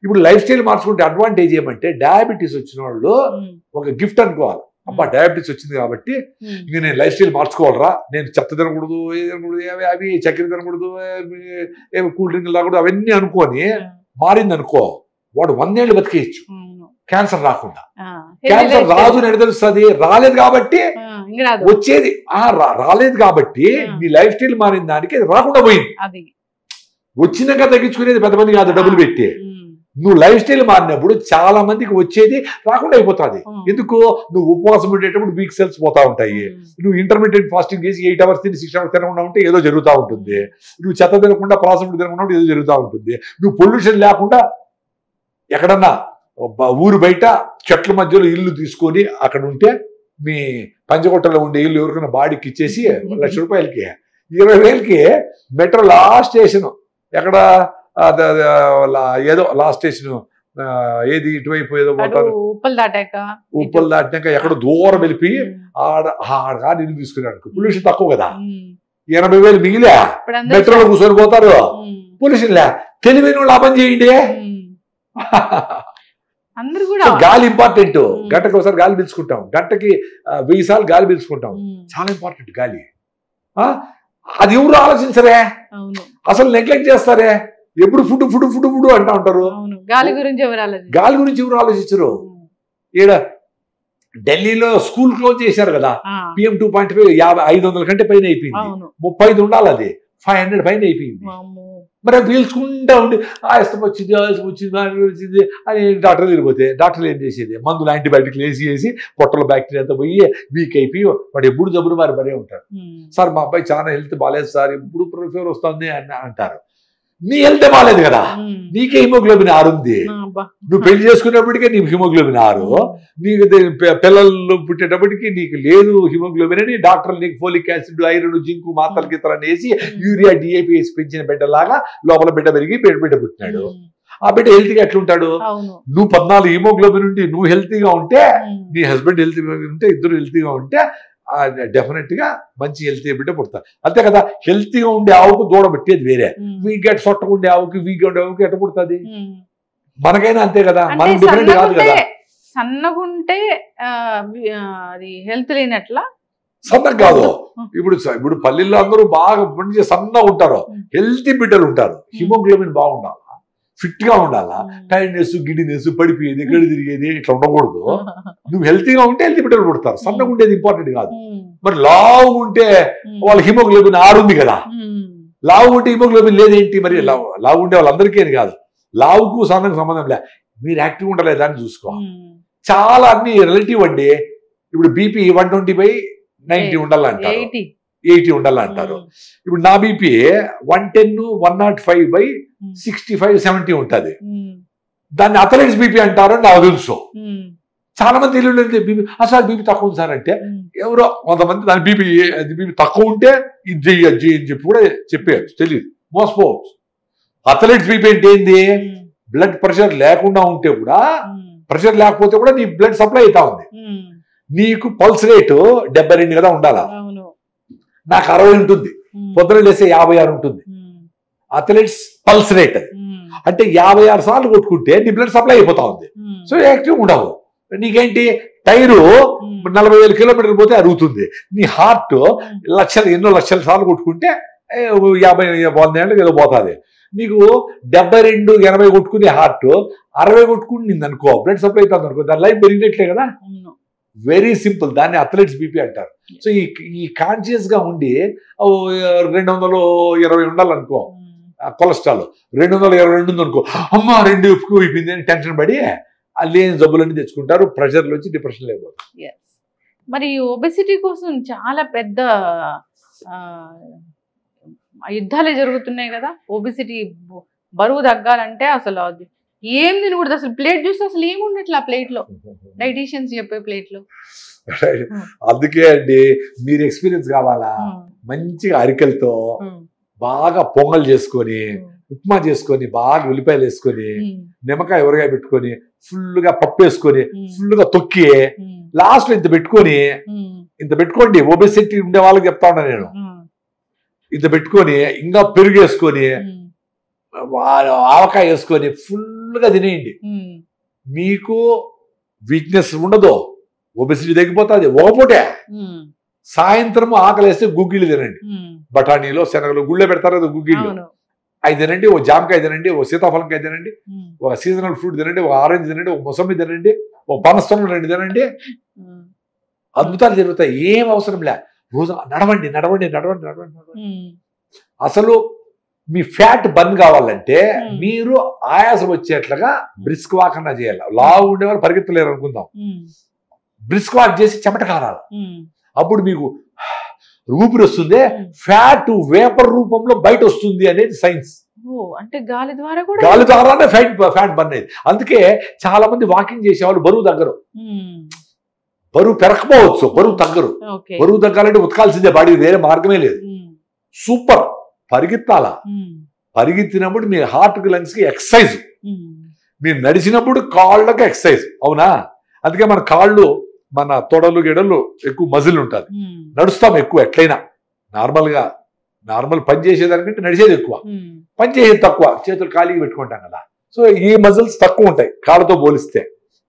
ఇప్పుడు life style మార్చుకుంటే advantage ఏమంటే డయాబెటీస్ వచ్చిన వాళ్ళు ఒక గిఫ్ట్ అనుకోవాలి. అబ్బా డయాబెటీస్ వచ్చింది కాబట్టి ఇంక నేను లైఫ్ స్టైల్ మార్చుకోవాలరా, నేను చెత్త తినకూడదు, అవి చక్కెర తినకూడదు, ఏమి కూల్ డ్రింక్ తాగకూడదు అవన్నీ అనుకొని మారింది అనుకో, వాడు 100 ఏళ్ళు బతికేయచ్చు క్యాన్సర్ రాకుండా. క్యాన్సర్ రాదు అని తెలుస్తుంది, రాలేదు కాబట్టి వచ్చేది రాలేదు కాబట్టి నీ లైఫ్ స్టైల్ మారిన దానికి రాకుండా పోయింది. వచ్చినాక తగ్గించుకునేది పెద్ద మంది కాదు డబ్బులు పెట్టి. నువ్వు లైఫ్ స్టైల్ మారినప్పుడు చాలా మందికి వచ్చేది రాకుండా అయిపోతుంది. ఎందుకు? నువ్వు ఉపవాసం ఉండేటప్పుడు వీక్ సెల్స్ పోతా ఉంటాయి, నువ్వు ఇంటర్మీడియట్ ఫాస్టింగ్ చేసి 8 hours తిని 6 hours తినకుండా ఉంటే ఏదో జరుగుతూ ఉంటుంది, నువ్వు చెత్త తినకుండా ప్రాసెస్ తినకుండా ఉంటే ఏదో జరుగుతూ ఉంటుంది, నువ్వు పొల్యూషన్ లేకుండా ఎక్కడన్నా ఊరు బయట చెట్ల మధ్యలో ఇల్లు తీసుకొని అక్కడ ఉంటే మీ పంచకొట్టలో ఉండే ఇల్లు ఎవరికైనా బాడీకి ఇచ్చేసి 1 లక్ష రూపాయలకి 20,000కి మెట్రో లాస్ట్ స్టేషన్ ఎక్కడ ఏదో లాస్ట్ స్టేషన్ ఏది ఇటువైపు ఏదో పోతారు ఉప్పలు దాటినాక ఎక్కడ దూరం వెళ్ళిపోయి ఆడ ఇల్లు తీసుకున్నాడు. పొల్యూషన్ తక్కువ కదా, 80,000 మిగిలే మెట్రోలో కూర్చొని పోతారు. పొల్యూషన్ లే, తెలివైన వాళ్ళు ఆ పని చేయండి. గాలి ఇంపార్టెంట్. గంటకి ఒకసారి గాలి పీల్చుకుంటాం, గంటకి 1000 సార్లు గాలి పీల్చుకుంటాం, చాలా ఇంపార్టెంట్ గాలి. అది ఎవరు ఆలోచించరే, అసలు నెగ్లెక్ట్ చేస్తారే, ఎప్పుడు ఫుడ్ ఫుడ్ ఫుడ్ ఫుడ్ అంటా ఉంటారు. గాలి గురించి ఎవరు ఆలోచించరు. ఈడ ఢిల్లీలో స్కూల్ క్లోజ్ చేశారు కదా, PM 2.5 500 కంటే పైన అయిపోయింది, 35 ఉండాలి, అది 500 పైన అయిపోయింది. మరి అది పీల్చుకుంటా ఉండి ఆయాసం వచ్చింది అని డాక్టర్ తిరిగిపోతే డాక్టర్లు ఏం చేసేది, మందులు యాంటీబయాటిక్లు వేసి పొట్టలో బ్యాక్టీరియా అంతా పోయి వీక్ అయిపోయి వాడు ఎప్పుడు జబ్బులు వారు మరే ఉంటారు. సార్ మా అబ్బాయి చాలా హెల్త్ బాగాలేదు సార్, ఎప్పుడు ఫీవర్ వస్తుంది అని అంటారు. నీ హెల్త్ బాగాలేదు కదా, నీకే హిమోగ్లోబిన్ 6 ఉంది, నువ్వు పెళ్లి చేసుకునేప్పటికే నీకు హిమోగ్లోబిన్ 6, నీకు పిల్లలు పుట్టేటప్పటికి నీకు లేదు హిమోగ్లోబిన్ అని డాక్టర్లు నీకు ఫోలిక్ యాసిడ్ ఐరన్ జింకు మాత్రలు గీతలు వేసి యూరియా DAP వేసి పెంచిన బిడ్డలాగా లోపల బిడ్డ పెరిగి బిడ్డ పుట్టినాడు. ఆ బిడ్డ హెల్తీగా ఎట్లుంటాడు? నువ్వు 14 హిమోగ్లోబిన్ ఉండి నువ్వు హెల్తీగా ఉంటే, నీ హస్బెండ్ హెల్తీగా ఉంటే, ఇద్దరు హెల్తీగా ఉంటే డెఫినెట్ గా మంచి హెల్తీ బిడ్డ పుడతారు. అంతే కదా. హెల్తీగా ఉండే ఆవుకు దూడ పెట్టేది వేరే, వీక్ ఎట్ సొట్టగా ఉండే ఆవుకి వీక్ ఉండే ఆవుకి ఎట్ట పుడుతుంది? మనకైనా అంతే కదా, మనం డిఫరెంట్ కాదు కదా. సన్నగుంటే అది హెల్త్ లేనట్లా సన్నగా కాదు. ఇప్పుడు పల్లెల్లో అందరూ బాగా మంచి సన్నగా ఉంటారు, హెల్తీ బిడ్డలు ఉంటారు. హిమోగ్లోబిన్ బాగుండాలి, ఫిట్ గా ఉండాలా, టైర్డ్నెస్ గిడినెస్ పడిపోయేది ఎక్కడ తిరిగేది ఇట్లా ఉండకూడదు. నువ్వు హెల్తీగా ఉంటే హెల్తీ బిడ్డలు పుడతారు. సన్నగా ఉండేది ఇంపార్టెంట్ కాదు. మరి లావు ఉంటే వాళ్ళ హిమోగ్లోబిన్ 6 ఉంది కదా, లావు ఉంటే హిమోగ్లోబిన్ లేదేంటి? మరి లావు ఉండే వాళ్ళందరికీ కాదు, లావుకు సన్నకు సంబంధం లే, మీరు యాక్టివ్ ఉండలేదా అని చూసుకో. చాలా అన్ని రిలేటివ్ అండి. ఇప్పుడు BP 120/90 ఉండాలంటారు, 80 ఉండాలంటారు. ఇప్పుడు నా BP 110 105/65-70 ఉంటుంది. దాన్ని అథ్లెటిక్స్ BP అంటారు అని నాకు తెలుసు. చాలా మంది తెలియదు బీపీ, అసలు BP తక్కువ ఉంది సార్ అంటే, ఎవరో కొంతమంది దాని BP తక్కువ ఉంటే ఇది చెయ్యి అది చెయ్యి అని చెప్పి కూడా చెప్పేయచ్చు, తెలియదు, మోసపోవచ్చు. అథ్లెటిక్స్ BP అంటే ఏంది? బ్లడ్ ప్రెషర్ లేకుండా ఉంటే కూడా, ప్రెషర్ లేకపోతే కూడా నీ బ్లడ్ సప్లై అవుతా ఉంది. నీకు పల్స్ రేటు 72 కదా ఉండాలా, నాకు 60 ఉంటుంది, పొద్దున లేస్తే 56 ఉంటుంది. అథ్లెట్స్ పల్స్ రేట్ అది అంటే 56 సార్లు కొట్టుకుంటే నీ బ్లడ్ సప్లై అయిపోతా ఉంది. సో యాక్టివ్ ఉండవు. నీకేంటి టైరు 40,000 కిలోమీటర్లు పోతే అరుగుతుంది. నీ హార్ట్ ఎన్నో లక్షల సార్లు కొట్టుకుంటే 50-100 ఏళ్ళకి ఏదో పోతుంది. నీకు 72-80 కొట్టుకునే హార్ట్ 60 కొట్టుకుంటుంది అనుకో, బ్లడ్ సప్లై అవుతుంది అనుకో, దాని లైఫ్ పెరిగినట్లే కదా. వెరీ సింపుల్, దాన్ని అథ్లెటిక్స్ BP అంటారు. సో ఈ కాన్షియస్ గా ఉండి 220 ఉండాలనుకో కొలెస్ట్రాల్, 222 ఉంది అనుకో, అమ్మ 2 ఎక్కువ అయిపోయింది అని టెన్షన్ పడి లేని జబ్బులన్నీ తెచ్చుకుంటారు, ప్రెషర్లు వచ్చి డిప్రెషన్ లేకపోతే. మరి ఒబెసిటీ కోసం చాలా పెద్ద యుద్ధాలే జరుగుతున్నాయి కదా. ఒబెసిటీ బరువు తగ్గాలంటే అసలు అది ఏం తినకూడదు, అసలు ప్లేట్ చూస్తే అసలు ఏముండట్లే ఆ ప్లేట్ లో, డైటీషియన్స్ చెప్పే ప్లేట్ లో. అందుకే అండి, మీరు ఎక్స్పీరియన్స్ కావాలా, మంచిగా అరికెలతో బాగా పొంగల్ చేసుకొని, ఉప్మా చేసుకొని, బాగా ఉల్లిపాయలు వేసుకొని, నిమ్మకాయ ఊరగాయ పెట్టుకొని, ఫుల్ గా పప్పు వేసుకొని, ఫుల్ గా తొక్కి లాస్ట్ లో ఇంత పెట్టుకోండి. ఒబెసిటీ ఉండే వాళ్ళకి చెప్తా ఉన్నా నేను, ఇంత పెట్టుకొని ఇంకా పెరుగు వేసుకొని ఆవకాయ వేసుకొని ఫుల్గా తినేయండి. మీకు వీక్నెస్ ఉండదు, ఒబెసిటీ తగ్గిపోతుంది. ఒకపూటే సాయంత్రం ఆకలి వేస్తే గుగ్గిళ్ళు తినండి. బఠానీలో శనగలు గుళ్ళే పెడతారు కదా గుగ్గిళ్ళు, అవి తినండి. ఓ జామకాయ తినండి, ఓ సీతాఫలంకాయ తినండి, ఒక సీజనల్ ఫ్రూట్ తినండి, ఒక ఆరెంజ్ తినండి, ఒక మొసంబి తినండి, ఓ పనస్తరం రెండు తినండి. అద్భుతాలు జరుగుతాయి. ఏం అవసరం లే. రోజు నడవండి నడవండి నడవండి నడవండి నడవండి. అసలు మీ ఫ్యాట్ బర్న్ కావాలంటే మీరు ఆయాసం వచ్చేట్లుగా బ్రిస్క్ వాక్ అన్నా చేయాలి. లావు ఉండేవాళ్ళు పరిగెత్తలేరు అనుకుందాం, బ్రిస్క్ వాక్ చేసి చెమట కారాలి. అప్పుడు మీకు ఊపిరి వస్తుంది, ఫ్యాట్ వేపర్ రూపంలో బయట వస్తుంది అనేది సైన్స్. అంటే గాలి ద్వారానే ఫ్యాట్ బర్న్ అయ్యింది. అందుకే చాలా మంది వాకింగ్ చేసేవాళ్ళు బరువు తగ్గరు. బరువు పెరగకపోవచ్చు, బరువు తగ్గరు. బరువు తగ్గాలంటే ఉతకాల్సిందే బాడీ, వేరే మార్గమే లేదు. సూపర్ పరిగెత్తాలా. పరిగెత్తినప్పుడు మీ హార్ట్కి లంగ్స్కి ఎక్సర్సైజ్, మీరు నడిచినప్పుడు కాళ్ళకి ఎక్సర్సైజ్. అవునా? అందుకే మన కాళ్ళు, మన తొడలు గిడలు ఎక్కువ మజిల్ ఉంటుంది. నడుస్తాం ఎక్కువ. ఎట్లయినా నార్మల్ పని చేసేదానికంటే నడిచేది ఎక్కువ, పని చేసేది తక్కువ. చేతులు ఖాళీగా పెట్టుకుంటాం కదా. సో ఈ మజిల్స్ తక్కువ ఉంటాయి కాళ్ళతో పోలిస్తే.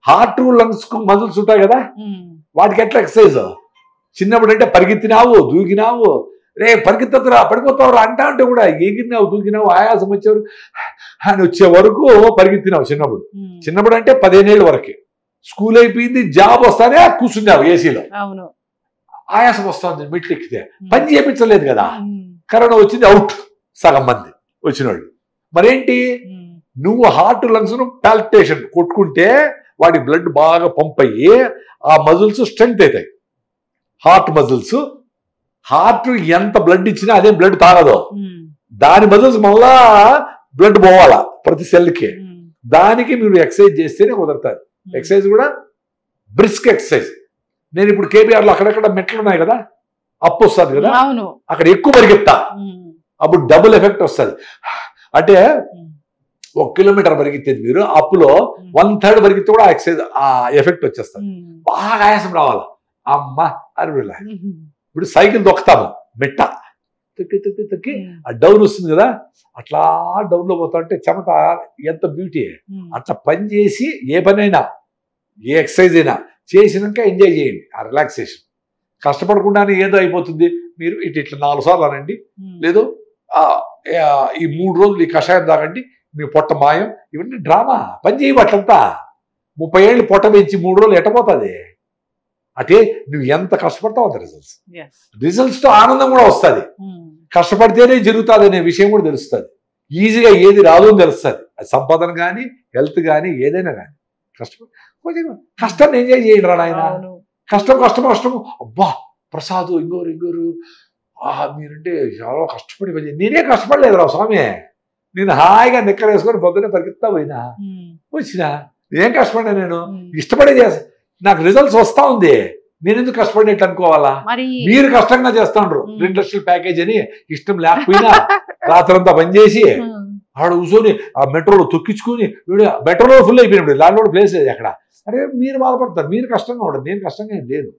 హార్ట్ లంగ్స్ మజిల్స్ ఉంటాయి కదా, వాటికి ఎట్లా ఎక్సర్సైజ్. చిన్నప్పుడు అంటే పరిగెత్తినావు, దూకినావు, రే పరిగెత్తరా పడిపోతావు అంటా అంటే కూడా ఎగిరినావు, దూకినావు, ఆయాసం వచ్చేవారు అని వచ్చే వరకు పరిగెత్తినావు. చిన్నప్పుడు అంటే 15 ఏళ్ళ వరకే. స్కూల్ అయిపోయింది, జాబ్ వస్తానే కూర్చున్నావు ఏసీలో, ఆయాసం వస్తుంది మెట్లు ఎక్కితే. పని చేయించలేదు కదా. కరోనా వచ్చింది, అవుట్ సగం మంది వచ్చినోళ్ళు. మరేంటి, నువ్వు హార్ట్ లంగ్స్ ను పాల్పిటేషన్ కొట్టుకుంటే వాటి బ్లడ్ బాగా పంప్ అయ్యి ఆ మజిల్స్ స్ట్రెంగ్త్ అవుతాయి. హార్ట్ మజిల్స్, హార్ట్ ఎంత బ్లడ్ ఇచ్చినా అదే బ్లడ్ తాగదు. దాని మజిల్స్ మళ్ళా బ్లడ్ పోవాలా ప్రతి సెల్కి. దానికి మీరు ఎక్సర్సైజ్ చేస్తేనే కుదరతారు. ఎక్సర్సైజ్ కూడా బ్రిస్క్ ఎక్సర్సైజ్. నేను ఇప్పుడు కేబీఆర్ లో అక్కడక్కడ మెట్లు ఉన్నాయి కదా, అప్పు వస్తుంది కదా, అక్కడ ఎక్కువ పరిగెత్తా, అప్పుడు డబుల్ ఎఫెక్ట్ వస్తుంది. అంటే 1 కిలోమీటర్ పరిగెత్తేది మీరు, అప్పులో 1/3 పరిగెత్తే కూడా ఆ ఎక్సర్సైజ్ ఆ ఎఫెక్ట్ వచ్చేస్తుంది. బాగా ఆయాసం రావాలి. అమ్మ అరువులా. ఇప్పుడు సైకిల్ దొక్కుతాము, మెట్ట తొక్కి తొక్కి తొక్కి ఆ డౌన్ వస్తుంది కదా, అట్లా డౌన్ లో పోతా ఉంటే చెమట ఎంత బ్యూటీ. అట్లా పని చేసి ఏ పనైనా ఏ ఎక్సర్సైజ్ అయినా చేసినాక ఎంజాయ్ చేయండి ఆ రిలాక్సేషన్. కష్టపడకుండానే ఏదో అయిపోతుంది. మీరు ఇట్లా 4 సార్లు అనండి, లేదు ఈ 3 రోజులు ఈ కషాయం తాగండి, మీ పొట్ట మాయం. ఇవన్నీ డ్రామా. పని చేయవు అట్లంతా. 30 ఏళ్ళు పొట్ట పెంచి 3 రోజులు ఎట్టపోతుంది. అంటే నువ్వు ఎంత కష్టపడతావు అంత రిజల్ట్స్ తో ఆనందం కూడా వస్తుంది. కష్టపడితేనే జరుగుతుంది అనే విషయం కూడా తెలుస్తుంది. ఈజీగా ఏది రాదు అని తెలుస్తుంది. అది సంపాదన కానీ, హెల్త్ కానీ, ఏదైనా కానీ. కష్టాన్ని ఎంజాయ్ చేయండి రా నాయన. కష్టం కష్టం కష్టము, అబ్బా ప్రసాద్ ఇంగోరు మీరంటే చాలా కష్టపడి పని. నేనే కష్టపడలేదు రా స్వామి. నేను హాయిగా నిక్కర వేసుకొని పొద్దున్నే పరిగెత్తా పోయినా వచ్చినా. ఏం కష్టపడినా, నేను ఇష్టపడే చేస్తా. నాకు రిజల్ట్స్ వస్తా ఉంది, నేను ఎందుకు కష్టపడినట్టు అనుకోవాలా? మీరు కష్టంగా చేస్తాండ్రు. 2 లక్షల ప్యాకేజ్ అని ఇష్టం లేకపోయినా రాత్రంతా పనిచేసి ఆడ కూర్చొని ఆ మెట్రోలో తొక్కించుకొని, మెట్రోలో ఫుల్ అయిపోయినప్పుడు దాంట్లో ప్లేస్ లేదు ఎక్కడ. అరే మీరు బాధపడతారు, మీరు కష్టంగా ఉండదు. నేను కష్టంగా ఏం లేదు.